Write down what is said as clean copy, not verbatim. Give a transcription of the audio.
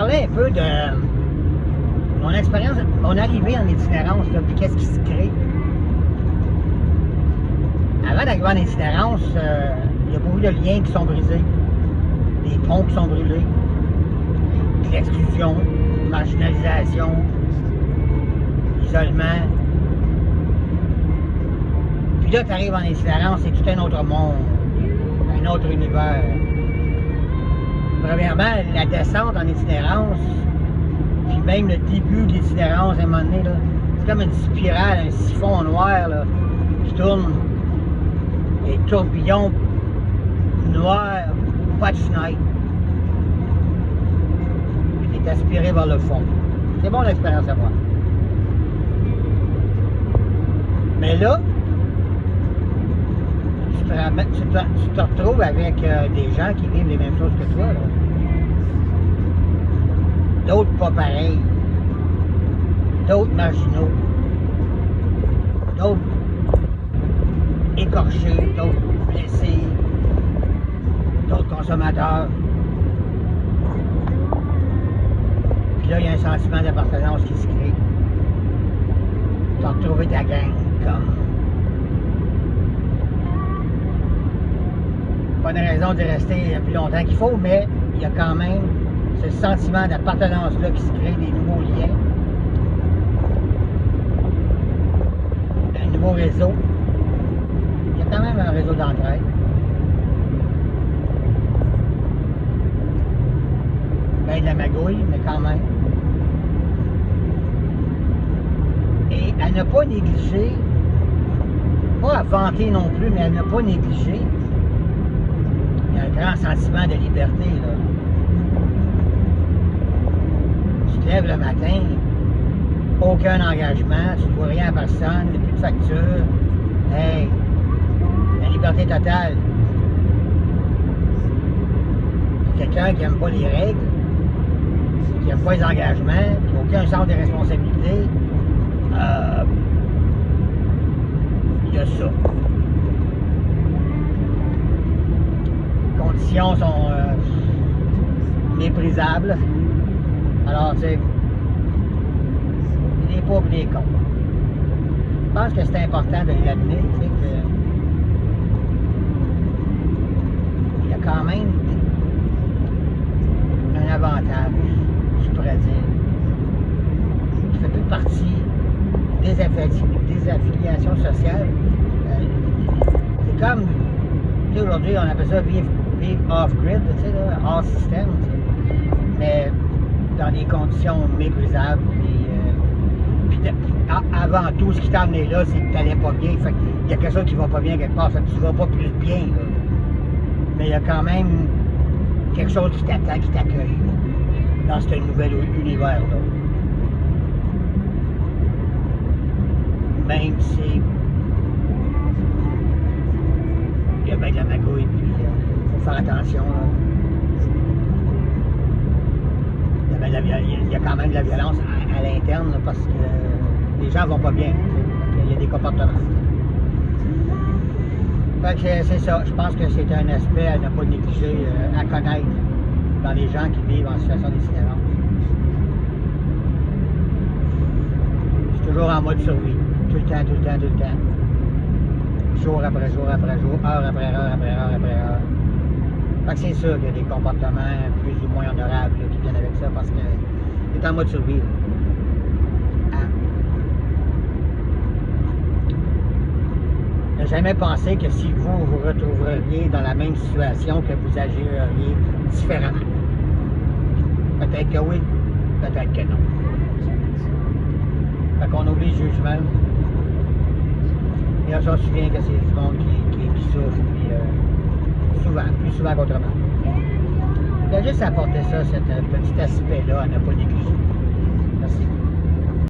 parler un peu de mon expérience, mon arrivée en itinérance, là, puis qu'est-ce qui se crée. Avant d'arriver en itinérance, il y a beaucoup de liens qui sont brisés, des ponts qui sont brûlés, de l'exclusion, marginalisation, isolement. Puis là, tu arrives en itinérance, c'est tout un autre monde, un autre univers. Premièrement, la descente en itinérance, puis même le début de l'itinérance, à un moment donné, là, c'est comme une spirale, un siphon noir là, qui tourne, des tourbillons noirs, pas de fenêtre. Puis tu es aspiré vers le fond. C'est bon l'expérience à voir. Mais là, tu te retrouves avec des gens qui vivent les mêmes choses que toi. D'autres pas pareils. D'autres marginaux. D'autres écorchés. D'autres blessés. D'autres consommateurs. Puis là, il y a un sentiment d'appartenance qui se crée. Tu as retrouvé ta gang comme... Pas de raison de rester plus longtemps qu'il faut, mais il y a quand même ce sentiment d'appartenance-là qui se crée, des nouveaux liens, un nouveau réseau. Il y a quand même un réseau d'entraide. Ben de la magouille, mais quand même. Et à ne pas négliger, pas à vanter non plus, mais à ne pas négliger, il y a un grand sentiment de liberté, là. Tu te lèves le matin, aucun engagement, tu ne dois rien à personne, plus de facture. Hey, la liberté totale. Quelqu'un qui n'aime pas les règles, qui n'aime pas les engagements, qui n'a aucun sens des responsabilités, il y a ça. Les conditions sont méprisables. Alors, tu sais, les pauvres et les cons. Je pense que c'est important de l'admettre, tu sais, que il y a quand même un avantage, je pourrais dire. Tu fais plus partie des affiliations sociales. C'est comme, tu sais, aujourd'hui, on appelle ça vivre off-grid, tu sais, là, hors système, tu sais. Mais dans des conditions méprisables. Puis avant tout, ce qui t'a amené là, c'est que tu n'allais pas bien. Fait qu'il y a quelque chose qui va pas bien quelque part. Fait que tu vas pas plus bien. Là. Mais il y a quand même quelque chose qui t'attend, qui t'accueille dans ce nouvel univers-là. Même si il y a bien de la magouille, puis il faut faire attention. Là. Il y a quand même de la violence à l'interne là, parce que les gens vont pas bien. Il y a des comportements. Fait que c'est ça. Je pense que c'est un aspect à ne pas négliger, à connaître dans les gens qui vivent en situation d'itinérance. C'est toujours en mode survie. Tout le temps, tout le temps, tout le temps. Jour après jour après jour, heure après heure après heure après heure. Fait que c'est sûr qu'il y a des comportements plus ou moins honorables là, qui viennent avec ça parce que c'est en mode survie. Hein? Je n'ai jamais pensé que si vous vous retrouveriez dans la même situation, que vous agiriez différemment. Peut-être que oui, peut-être que non. Fait qu'on oublie le jugement. Et on s'en souvient que c'est du monde qui souffre, puis souvent, plus souvent qu'autrement. Il y a juste à apporter ça, cet petit aspect-là, à ne pas négliger. Merci.